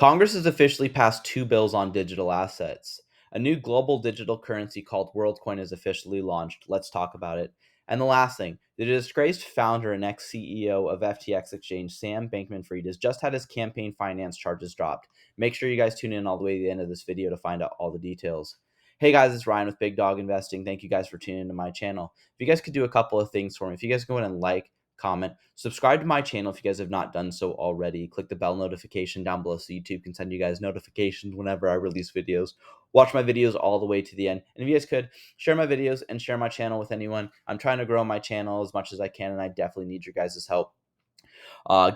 Congress has officially passed two bills on digital assets. A new global digital currency called Worldcoin is officially launched. Let's talk about it. And the last thing, the disgraced founder and ex CEO of FTX Exchange, Sam Bankman Fried, has just had his campaign finance charges dropped. Make sure you guys tune in all the way to the end of this video to find out all the details. Hey guys, it's Ryan with Big Dog Investing. Thank you guys for tuning into my channel. If you guys could do a couple of things for me, if you guys go in and like, comment, subscribe to my channel if you guys have not done so already. Click the bell notification down below so YouTube can send you guys notifications whenever I release videos. Watch my videos all the way to the end. And if you guys could, share my videos and share my channel with anyone. I'm trying to grow my channel as much as I can, and I definitely need your guys' help.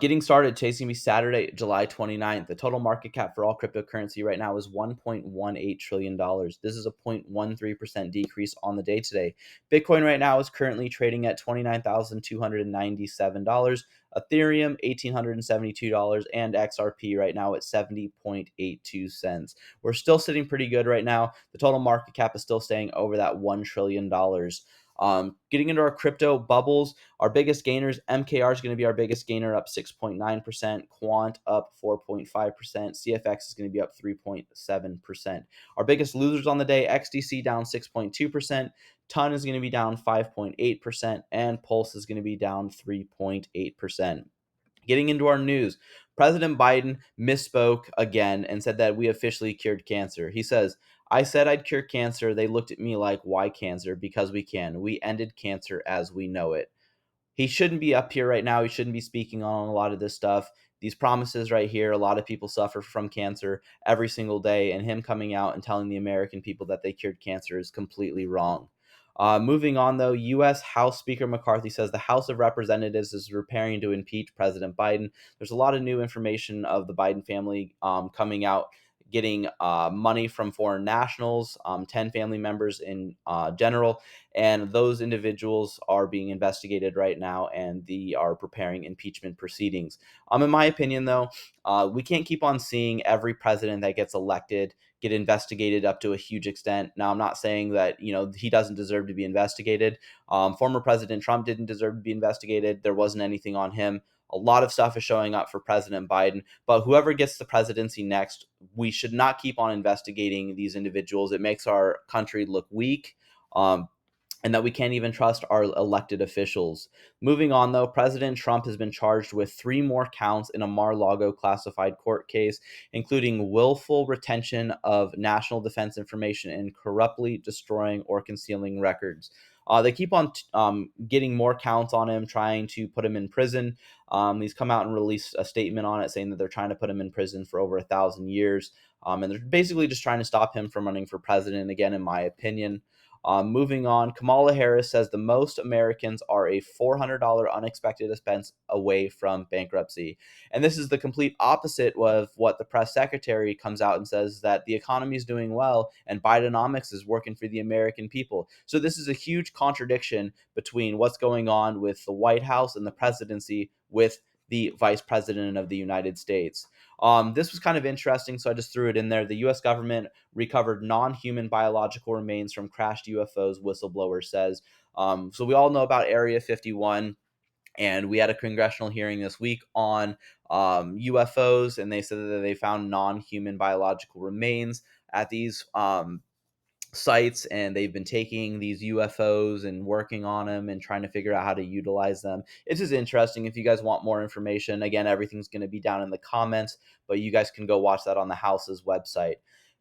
Getting started, chasing me Saturday, July 29th. The total market cap for all cryptocurrency right now is $1.18 trillion. This is a 0.13% decrease on the day today. Bitcoin right now is currently trading at $29,297. Ethereum, $1,872, and XRP right now at 70.82 cents. We're still sitting pretty good right now. The total market cap is still staying over that $1 trillion. Getting into our crypto bubbles, our biggest gainers, MKR is going to be our biggest gainer, up 6.9%, Quant up 4.5%, CFX is going to be up 3.7%. Our biggest losers on the day, XDC down 6.2%, Ton is going to be down 5.8%, and Pulse is going to be down 3.8%. Getting into our news, President Biden misspoke again and said that we officially cured cancer. He says, I said I'd cure cancer. They looked at me like, why cancer? Because we can. We ended cancer as we know it. He shouldn't be up here right now. He shouldn't be speaking on a lot of this stuff. These promises right here, a lot of people suffer from cancer every single day, and him coming out and telling the American people that they cured cancer is completely wrong. Moving on, though, U.S. House Speaker McCarthy says the House of Representatives is preparing to impeach President Biden. There's a lot of new information of the Biden family coming out, getting money from foreign nationals, 10 family members in general, and those individuals are being investigated right now, and they are preparing impeachment proceedings. In my opinion, though, we can't keep on seeing every president that gets elected get investigated up to a huge extent. Now, I'm not saying that he doesn't deserve to be investigated. Former President Trump didn't deserve to be investigated. There wasn't anything on him. A lot of stuff is showing up for President Biden, but whoever gets the presidency next, we should not keep on investigating these individuals. It makes our country look weak. And that we can't even trust our elected officials. Moving on, though, President Trump has been charged with 3 more counts in a Mar-a-Lago classified court case, including willful retention of national defense information and corruptly destroying or concealing records. They keep on getting more counts on him, trying to put him in prison. He's come out and released a statement on it saying that they're trying to put him in prison for over 1,000 years. And they're basically just trying to stop him from running for president again, in my opinion. Moving on, Kamala Harris says the most Americans are a $400 unexpected expense away from bankruptcy. And this is the complete opposite of what the press secretary comes out and says, that the economy is doing well and Bidenomics is working for the American people. So this is a huge contradiction between what's going on with the White House and the presidency with the vice president of the United States. This was kind of interesting, so I just threw it in there. The U.S. government recovered non-human biological remains from crashed UFOs, whistleblower says. So we all know about Area 51, and we had a congressional hearing this week on UFOs, and they said that they found non-human biological remains at these sites, and they've been taking these UFOs and working on them and trying to figure out how to utilize them. It's just interesting. If you guys want more information, again, everything's going to be down in the comments, but you guys can go watch that on the House's website.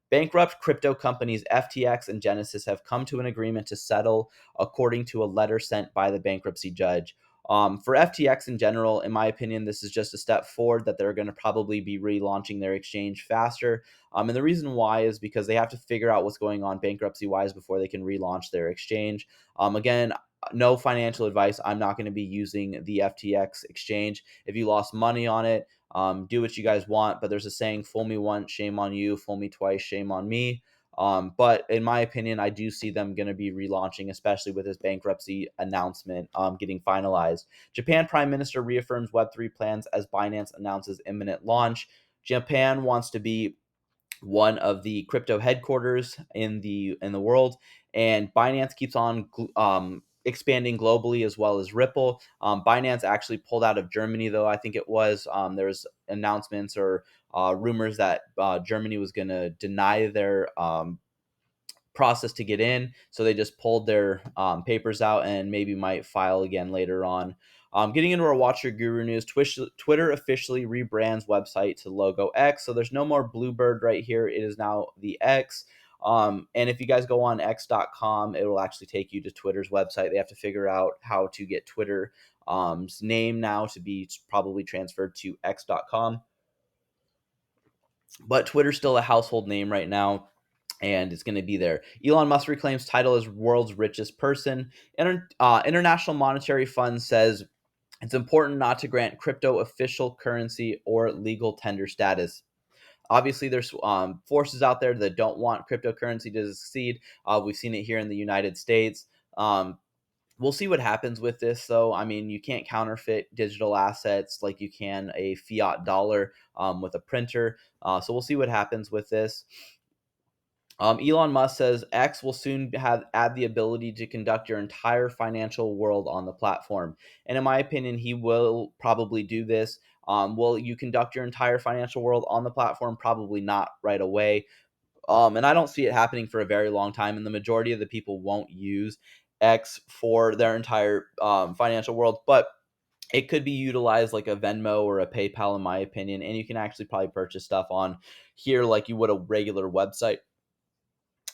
Bankrupt crypto companies FTX and Genesis have come to an agreement to settle, according to a letter sent by the bankruptcy judge. For FTX in general, in my opinion, this is just a step forward, that they're going to probably be relaunching their exchange faster. And the reason why is because they have to figure out what's going on bankruptcy wise before they can relaunch their exchange. Again, no financial advice. I'm not going to be using the FTX exchange. If you lost money on it, do what you guys want. But there's a saying, fool me once, shame on you. Fool me twice, shame on me. But in my opinion, I do see them going to be relaunching, especially with this bankruptcy announcement getting finalized. Japan Prime Minister reaffirms Web3 plans as Binance announces imminent launch. Japan wants to be one of the crypto headquarters in the world, and Binance keeps on expanding globally as well as Ripple. Binance actually pulled out of Germany, though. I think it was there was announcements or rumors that Germany was going to deny their process to get in. So they just pulled their papers out and maybe might file again later on. Getting into our Watch Your Guru news, Twitter officially rebrands website to logo X. So there's no more Bluebird right here. It is now the X. And if you guys go on x.com, it will actually take you to Twitter's website. They have to figure out how to get Twitter's name now to be probably transferred to x.com. But Twitter's still a household name right now, and it's going to be there. Elon Musk reclaims title as world's richest person. International Monetary Fund says it's important not to grant crypto official currency or legal tender status. Obviously, there's forces out there that don't want cryptocurrency to succeed. We've seen it here in the United States. We'll see what happens with this, though. I mean, you can't counterfeit digital assets like you can a fiat dollar with a printer. So we'll see what happens with this. Elon Musk says X will soon add the ability to conduct your entire financial world on the platform. And in my opinion, he will probably do this. Will you conduct your entire financial world on the platform? Probably not right away. And I don't see it happening for a very long time. And the majority of the people won't use X for their entire financial world. But it could be utilized like a Venmo or a PayPal, in my opinion. And you can actually probably purchase stuff on here like you would a regular website.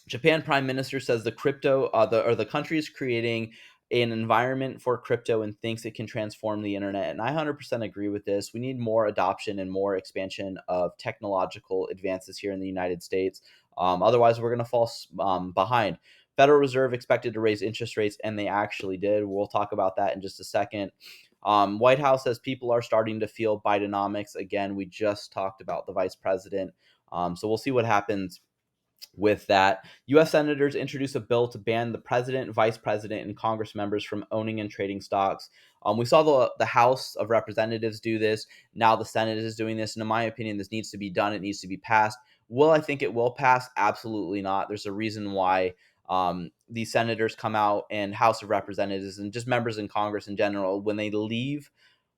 Japan Prime Minister says the country is creating an environment for crypto and thinks it can transform the internet. And I 100% agree with this. We need more adoption and more expansion of technological advances here in the United States. Otherwise, we're going to fall behind. Federal Reserve expected to raise interest rates, and they actually did. We'll talk about that in just a second. White House says people are starting to feel Bidenomics. Again, we just talked about the vice president. So we'll see what happens with that. U.S. senators introduce a bill to ban the president, vice president, and Congress members from owning and trading stocks. We saw the House of Representatives do this. Now the Senate is doing this. And in my opinion, this needs to be done. It needs to be passed. Will I think it will pass? Absolutely not. There's a reason why these senators come out and House of Representatives and just members in Congress in general, when they leave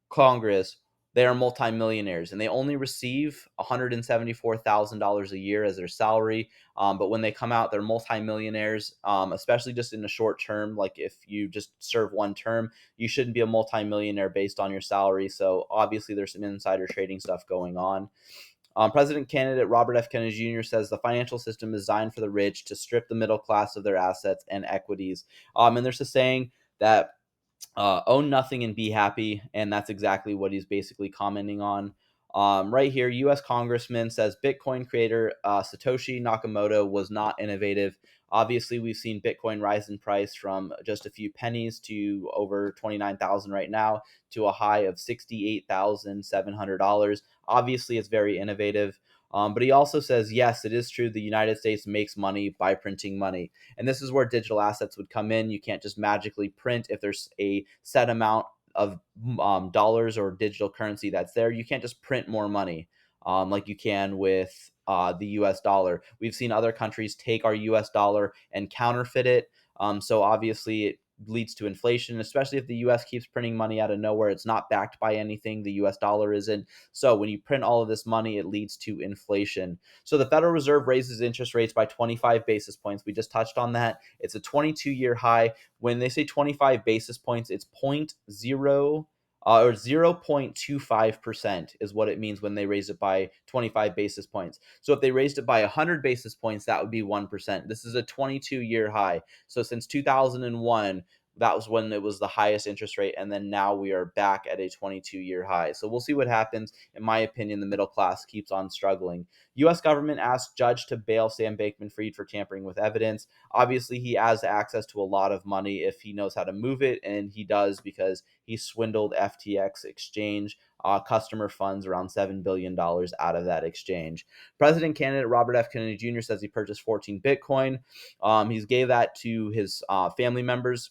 Congress, they are multimillionaires and they only receive $174,000 a year as their salary. But when they come out, they're multimillionaires, especially just in the short term. Like if you just serve one term, you shouldn't be a multimillionaire based on your salary. So obviously there's some insider trading stuff going on. President candidate Robert F. Kennedy Jr. says the financial system is designed for the rich to strip the middle class of their assets and equities. And there's a saying that own nothing and be happy, and that's exactly what he's basically commenting on. Right here, U.S. Congressman says Bitcoin creator Satoshi Nakamoto was not innovative. Obviously, we've seen Bitcoin rise in price from just a few pennies to over 29,000 right now to a high of $68,700. Obviously, it's very innovative. But he also says, yes, it is true. The United States makes money by printing money. And this is where digital assets would come in. You can't just magically print if there's a set amount of dollars or digital currency that's there. You can't just print more money like you can with the US dollar. We've seen other countries take our US dollar and counterfeit it. So obviously it leads to inflation, especially if the US keeps printing money out of nowhere. It's not backed by anything. The US dollar isn't. So when you print all of this money, it leads to inflation. So the Federal Reserve raises interest rates by 25 basis points. We just touched on that. It's a 22-year high. When they say 25 basis points, it's 0.0 or 0.25% is what it means when they raise it by 25 basis points. So if they raised it by 100 basis points, that would be 1%. This is a 22-year high. So since 2001, that was when it was the highest interest rate. And then now we are back at a 22-year high. So we'll see what happens. In my opinion, the middle class keeps on struggling. U.S. government asked judge to bail Sam Bankman-Fried for tampering with evidence. Obviously, he has access to a lot of money if he knows how to move it. And he does because he swindled FTX exchange customer funds around $7 billion out of that exchange. President candidate Robert F. Kennedy Jr. says he purchased 14 Bitcoin. He gave that to his family members.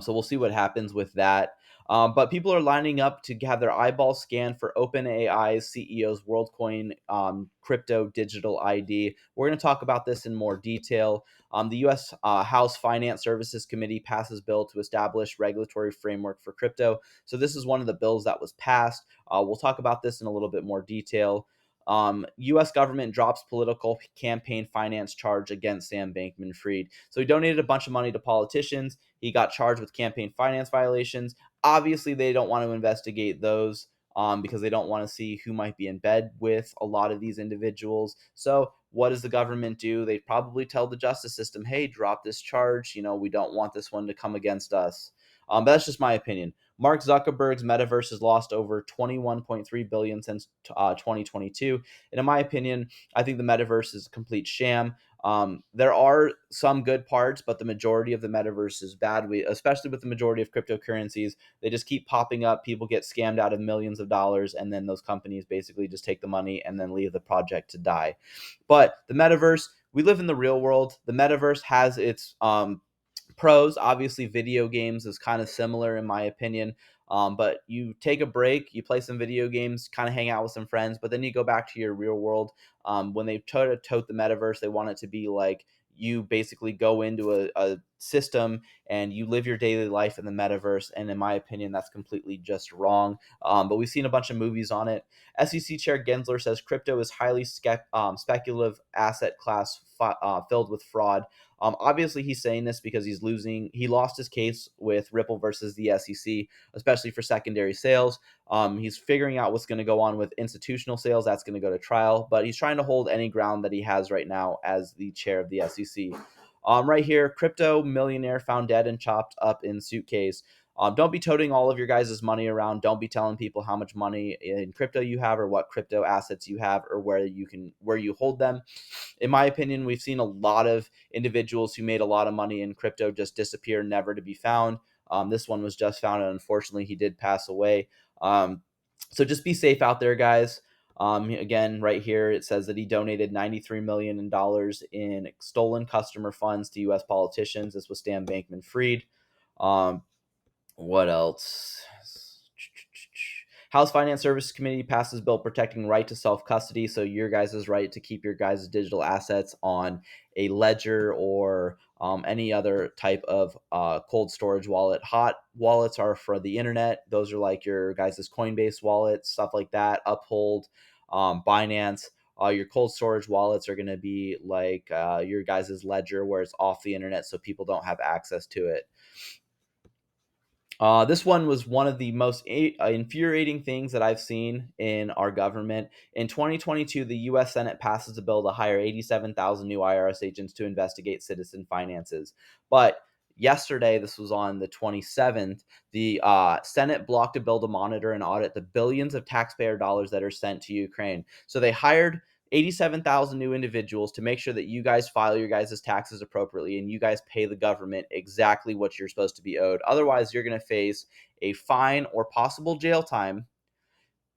So we'll see what happens with that. But people are lining up to have their eyeballs scanned for OpenAI's CEO's WorldCoin crypto digital ID. We're going to talk about this in more detail. The U.S. House Finance Services Committee passes bill to establish regulatory framework for crypto. So this is one of the bills that was passed. We'll talk about this in a little bit more detail. U.S. government drops political campaign finance charge against Sam Bankman-Fried. So he donated a bunch of money to politicians. He got charged with campaign finance violations. Obviously, they don't want to investigate those because they don't want to see who might be in bed with a lot of these individuals. So what does the government do? They probably tell the justice system, hey, drop this charge. We don't want this one to come against us. But that's just my opinion. Mark Zuckerberg's metaverse has lost over 21.3 billion since 2022, and in my opinion, I think the metaverse is a complete sham. There are some good parts, but the majority of the metaverse is bad. Especially with the majority of cryptocurrencies, they just keep popping up. People get scammed out of millions of dollars, and then those companies basically just take the money and then leave the project to die. But the metaverse, we live in the real world. The metaverse has its pros. Obviously, video games is kind of similar in my opinion. But you take a break, you play some video games, kind of hang out with some friends, but then you go back to your real world. When they try to tote the metaverse, they want it to be like you basically go into a system and you live your daily life in the metaverse. And in my opinion, that's completely just wrong. But we've seen a bunch of movies on it. SEC Chair Gensler says crypto is highly speculative asset class filled with fraud. Obviously, he's saying this because he lost his case with Ripple versus the SEC, especially for secondary sales. He's figuring out what's going to go on with institutional sales. That's going to go to trial, but he's trying to hold any ground that he has right now as the chair of the SEC. Right here, crypto millionaire found dead and chopped up in suitcase. Don't be toting all of your guys' money around. Don't be telling people how much money in crypto you have or what crypto assets you have or where you hold them. In my opinion, we've seen a lot of individuals who made a lot of money in crypto just disappear, never to be found. This one was just found, and unfortunately, he did pass away. So just be safe out there, guys. Again, right here, it says that he donated $93 million in stolen customer funds to U.S. politicians. This was Stan Bankman-Fried. Um, what else? House Finance Services Committee passes bill protecting right to self-custody. So your guys' right to keep your guys' digital assets on a ledger or any other type of cold storage wallet. Hot wallets are for the internet. Those are like your guys' Coinbase wallets, stuff like that. Uphold, Binance. Your cold storage wallets are going to be like your guys' ledger where it's off the internet so people don't have access to it. This one was one of the most infuriating things that I've seen in our government. In 2022, the U.S. Senate passes a bill to hire 87,000 new IRS agents to investigate citizen finances. But yesterday, this was on the 27th, the Senate blocked a bill to monitor and audit the billions of taxpayer dollars that are sent to Ukraine. So they hired 87,000 new individuals to make sure that you guys file your guys' taxes appropriately and you guys pay the government exactly what you're supposed to be owed. Otherwise, you're going to face a fine or possible jail time.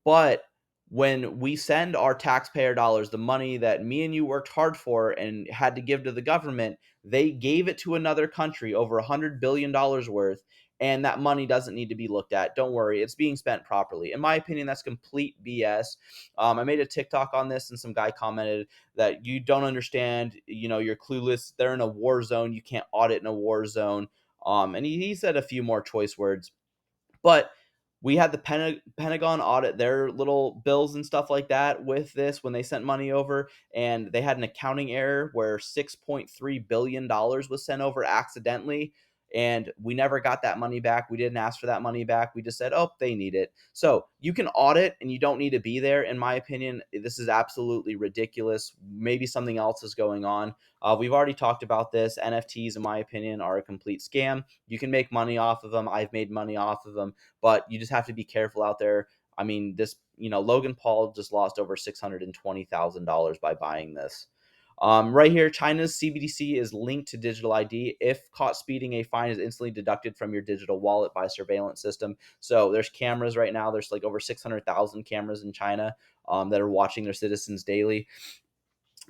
But when we send our taxpayer dollars, the money that me and you worked hard for and had to give to the government, they gave it to another country, over $100 billion worth, and that money doesn't need to be looked at. Don't worry, it's being spent properly. In my opinion, that's complete BS. I made a TikTok on this, and some guy commented that you don't understand, you're clueless. They're in a war zone. You can't audit in a war zone. And he said a few more choice words. But we had the Pentagon audit their little bills and stuff like that with this when they sent money over, and they had an accounting error where $6.3 billion was sent over accidentally, and we never got that money back. We didn't ask for that money back. We just said, oh, they need it. So you can audit and you don't need to be there. In my opinion, this is absolutely ridiculous. Maybe something else is going on. We've already talked about this. NFTs, in my opinion, are a complete scam. You can make money off of them. I've made money off of them, but you just have to be careful out there. I mean, Logan Paul just lost over $620,000 by buying this. Right here, China's CBDC is linked to digital ID. If caught speeding, a fine is instantly deducted from your digital wallet by a surveillance system. So there's cameras right now. There's like over 600,000 cameras in China that are watching their citizens daily.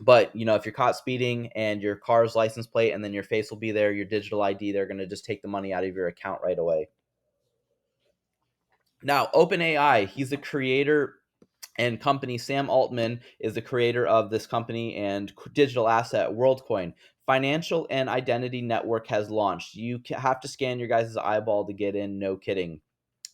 But if you're caught speeding and your car's license plate and then your face will be there, your digital ID, they're going to just take the money out of your account right away. Now, OpenAI, he's the creator and company. Sam Altman is the creator of this company and digital asset Worldcoin. Financial and identity network has launched. You have to scan your guys' eyeball to get in. No kidding.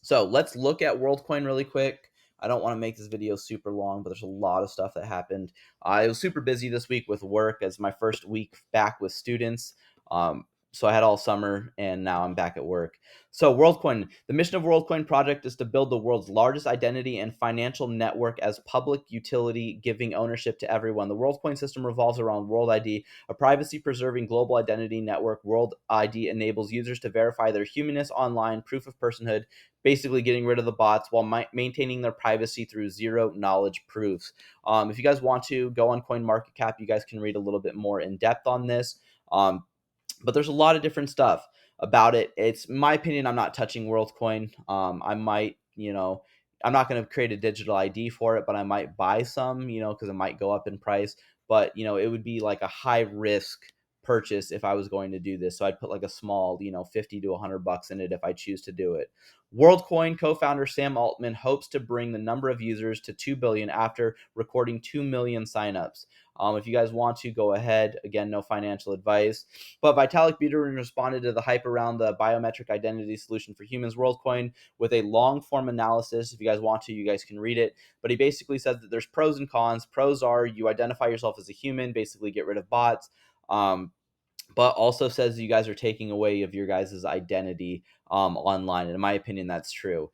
So let's look at WorldCoin really quick. I don't want to make this video super long, but there's a lot of stuff that happened. I was super busy this week with work as my first week back with students. So I had all summer and now I'm back at work. So WorldCoin, the mission of WorldCoin project is to build the world's largest identity and financial network as public utility, giving ownership to everyone. The WorldCoin system revolves around World ID, a privacy-preserving global identity network. World ID enables users to verify their humanness online, proof of personhood, basically getting rid of the bots while maintaining their privacy through zero knowledge proofs. If you guys want to go on CoinMarketCap, you guys can read a little bit more in depth on this. But there's a lot of different stuff about it. It's in my opinion, I'm not touching WorldCoin. I might, I'm not going to create a digital ID for it, but I might buy some, because it might go up in price. But it would be like a high risk purchase if I was going to do this. So I'd put like a small, 50 to $100 in it if I choose to do it. WorldCoin co-founder Sam Altman hopes to bring the number of users to 2 billion after recording 2 million signups. If you guys want to go ahead, again, no financial advice. But Vitalik Buterin responded to the hype around the biometric identity solution for humans, WorldCoin, with a long form analysis. If you guys want to, you guys can read it. But he basically said that there's pros and cons. Pros are you identify yourself as a human, basically get rid of bots. But also says you guys are taking away of your guys' identity online. And in my opinion, that's true.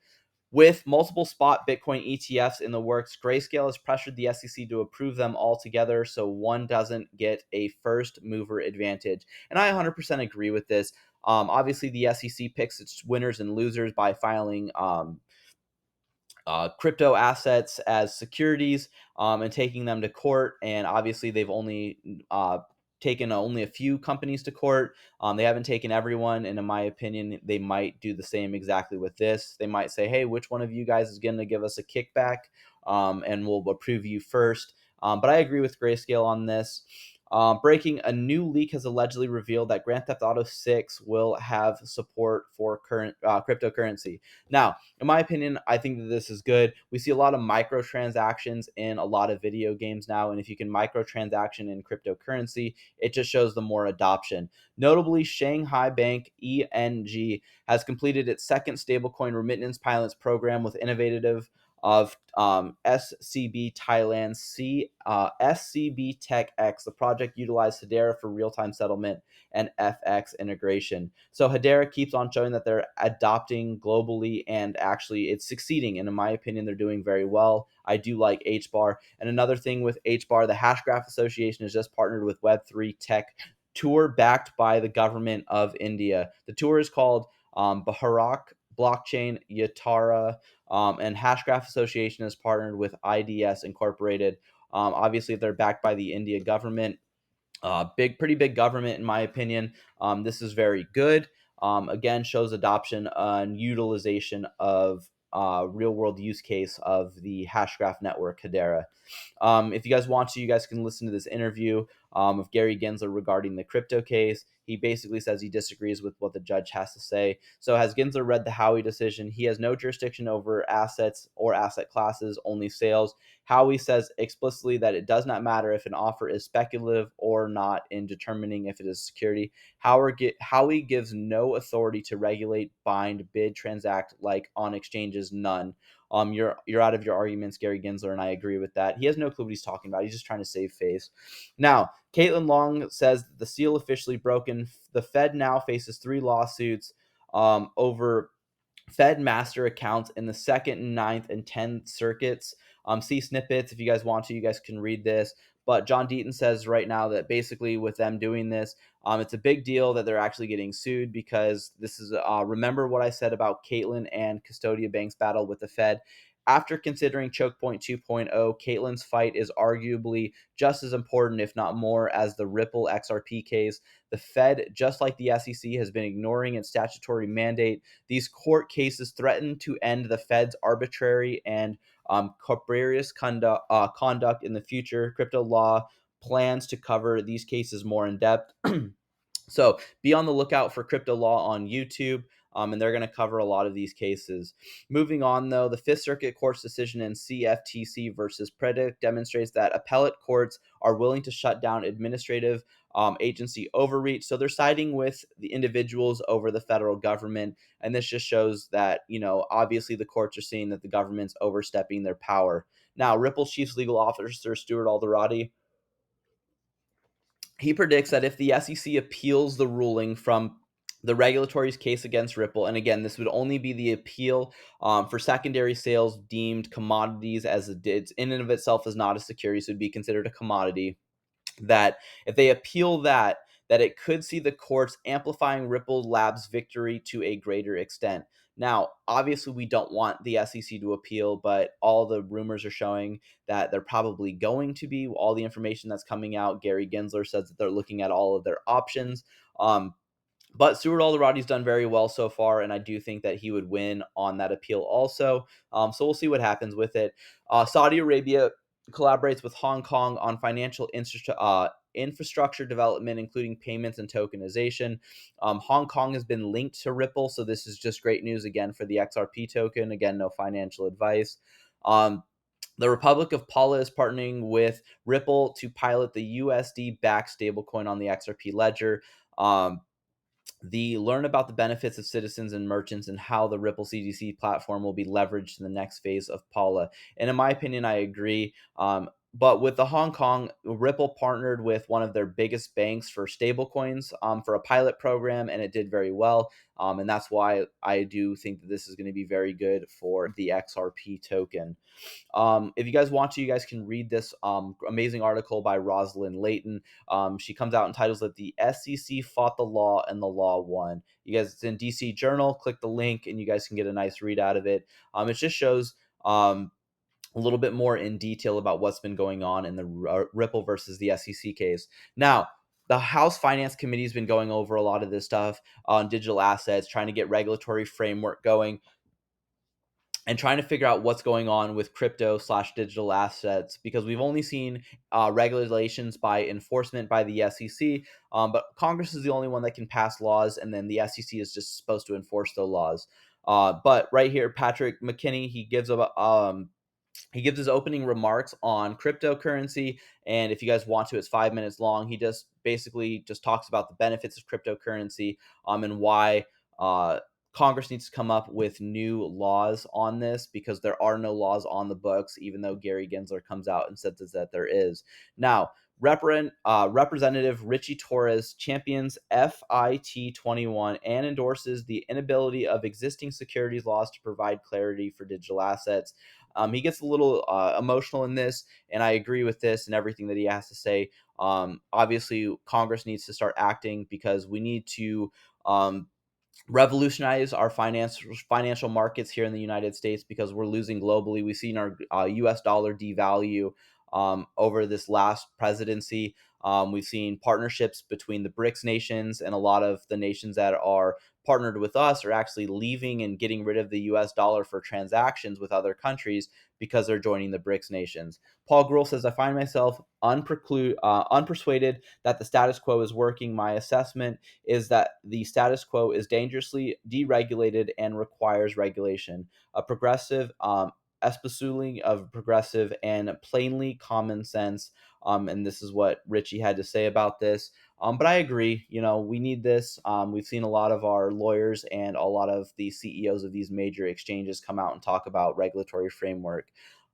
With multiple spot Bitcoin ETFs in the works, Grayscale has pressured the SEC to approve them all together so one doesn't get a first mover advantage. And I 100% agree with this. Obviously, the SEC picks its winners and losers by filing crypto assets as securities and taking them to court. And obviously, they've only taken only a few companies to court. They haven't taken everyone. And in my opinion, they might do the same exactly with this. They might say, hey, which one of you guys is going to give us a kickback? And we'll approve you first. But I agree with Grayscale on this. Breaking, a new leak has allegedly revealed that Grand Theft Auto 6 will have support for current cryptocurrency. Now, in my opinion, I think that this is good. We see a lot of microtransactions in a lot of video games now, and if you can microtransaction in cryptocurrency, it just shows the more adoption. Notably, Shanghai Bank ENG has completed its second stablecoin remittance pilots program with innovative of SCB Thailand SCB Tech X. The project utilized Hedera for real-time settlement and FX integration. So Hedera keeps on showing that they're adopting globally, and actually it's succeeding. And in my opinion, they're doing very well. I do like HBAR. And another thing with HBAR, the Hashgraph Association has just partnered with Web3 Tech Tour backed by the government of India. The tour is called Bharat Blockchain Yatara, and Hashgraph Association has partnered with IDS Incorporated. Obviously, they're backed by the India government. Pretty big government, in my opinion. This is very good. Again, shows adoption and utilization of real world use case of the Hashgraph network, Hedera. If you guys want to, you guys can listen to this interview of Gary Gensler regarding the crypto case. He basically says he disagrees with what the judge has to say. So has Gensler read the Howey decision? He has no jurisdiction over assets or asset classes, only sales. Howey says explicitly that it does not matter if an offer is speculative or not in determining if it is security. Howey gives no authority to regulate, bind, bid, transact like on exchanges, none. You're out of your arguments, Gary Gensler, and I agree with that. He has no clue what he's talking about. He's just trying to save face. Now, Caitlin Long says the seal officially broken. The Fed now faces 3 lawsuits over Fed master accounts in the second, ninth, and 10th circuits. See snippets if you guys want to. You guys can read this. But John Deaton says right now that basically with them doing this, it's a big deal that they're actually getting sued because this is, remember what I said about Caitlin and Custodia Bank's battle with the Fed. After considering Choke Point 2.0, Caitlin's fight is arguably just as important, if not more, as the Ripple XRP case. The Fed, just like the SEC, has been ignoring its statutory mandate. These court cases threaten to end the Fed's arbitrary and capricious conduct in the future. Crypto law plans to cover these cases more in depth. So be on the lookout for Crypto Law on YouTube. and they're going to cover a lot of these cases. Moving on, though, the Fifth Circuit Court's decision in CFTC versus Predict demonstrates that appellate courts are willing to shut down administrative agency overreach. So they're siding with the individuals over the federal government. And this just shows that, obviously the courts are seeing that the government's overstepping their power. Now, Ripple's chief legal officer, Stuart Alderati, he predicts that if the SEC appeals the ruling from the regulatory's case against Ripple, and again, this would only be the appeal for secondary sales deemed commodities, as it in and of itself is not a security, so it would be considered a commodity, that if they appeal that it could see the courts amplifying Ripple Labs' victory to a greater extent. Now, obviously, we don't want the SEC to appeal, but all the rumors are showing that they're probably going to be. All the information that's coming out, Gary Gensler says that they're looking at all of their options. But Stuart Alderati's done very well so far, and I do think that he would win on that appeal also. So we'll see what happens with it. Saudi Arabia collaborates with Hong Kong on financial infrastructure development, including payments and tokenization. Hong Kong has been linked to Ripple, so this is just great news again for the XRP token. Again, no financial advice. The Republic of Paula is partnering with Ripple to pilot the USD-backed stablecoin on the XRP ledger. Learn about the benefits of citizens and merchants and how the Ripple CDC platform will be leveraged in the next phase of Paula. And in my opinion, I agree. But with the Hong Kong, Ripple partnered with one of their biggest banks for stablecoins for a pilot program, and it did very well. And that's why I do think that this is going to be very good for the XRP token. If you guys want to, you guys can read this amazing article by Rosalind Layton. She comes out and titles that the SEC fought the law and the law won. You guys, it's in DC Journal. Click the link and you guys can get a nice read out of it. It just shows a little bit more in detail about what's been going on in the Ripple versus the SEC case. Now, the House Finance Committee has been going over a lot of this stuff on digital assets, trying to get regulatory framework going, and trying to figure out what's going on with crypto / digital assets, because we've only seen regulations by enforcement by the SEC, but Congress is the only one that can pass laws, and then the SEC is just supposed to enforce the laws. But right here, Patrick McKinney, he gives his opening remarks on cryptocurrency, and if you guys want to, it's 5 minutes long. He just basically just talks about the benefits of cryptocurrency, and why Congress needs to come up with new laws on this, because there are no laws on the books, even though Gary Gensler comes out and says that there is. Now, Representative Richie Torres champions FIT21 and endorses the inability of existing securities laws to provide clarity for digital assets. He gets a little emotional in this, and I agree with this and everything that he has to say. Obviously, Congress needs to start acting, because we need to revolutionize our financial markets here in the United States, because we're losing globally. We've seen our U.S. dollar devalue over this last presidency. We've seen partnerships between the BRICS nations, and a lot of the nations that are partnered with us are actually leaving and getting rid of the US dollar for transactions with other countries, because they're joining the BRICS nations. Paul Gruhl says, I find myself unpersuaded that the status quo is working. My assessment is that the status quo is dangerously deregulated and requires regulation. A progressive, especially of progressive and plainly common sense. And this is what Richie had to say about this. But I agree, we need this. We've seen a lot of our lawyers and a lot of the CEOs of these major exchanges come out and talk about regulatory framework.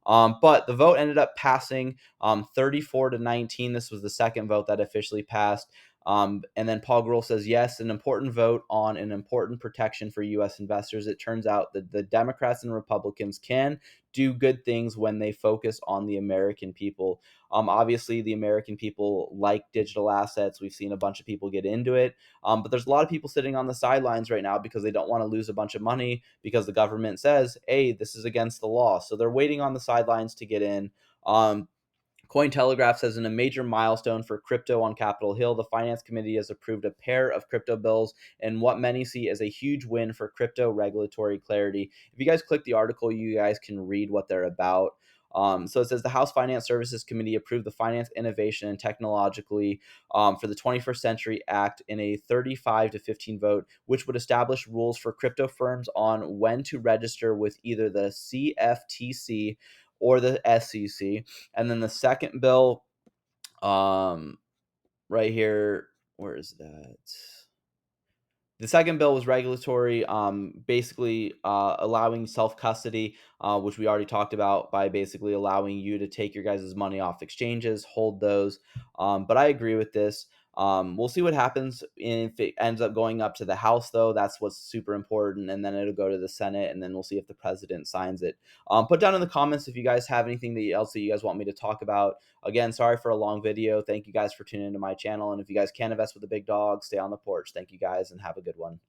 But the vote ended up passing 34-19. This was the second vote that officially passed. And then Paul Gruhl says, yes, an important vote on an important protection for U.S. investors. It turns out that the Democrats and Republicans can do good things when they focus on the American people. Obviously, the American people like digital assets. We've seen a bunch of people get into it. But there's a lot of people sitting on the sidelines right now because they don't want to lose a bunch of money, because the government says, hey, this is against the law. So they're waiting on the sidelines to get in. Cointelegraph says, in a major milestone for crypto on Capitol Hill, the Finance Committee has approved a pair of crypto bills and what many see as a huge win for crypto regulatory clarity. If you guys click the article, you guys can read what they're about. So it says the House Finance Services Committee approved the Finance Innovation and Technologically for the 21st Century Act in a 35 to 15 vote, which would establish rules for crypto firms on when to register with either the CFTC or the SEC. And then the second bill, um, right here, where is that? The second bill was regulatory, basically allowing self custody, which we already talked about, by basically allowing you to take your guys' money off exchanges, hold those. But I agree with this. We'll see what happens if it ends up going up to the House, though. That's what's super important. And then it'll go to the Senate, and then we'll see if the president signs it. Put down in the comments if you guys have anything else that you guys want me to talk about. Again, sorry for a long video. Thank you guys for tuning into my channel. And if you guys can invest with the big dog, stay on the porch. Thank you guys and have a good one.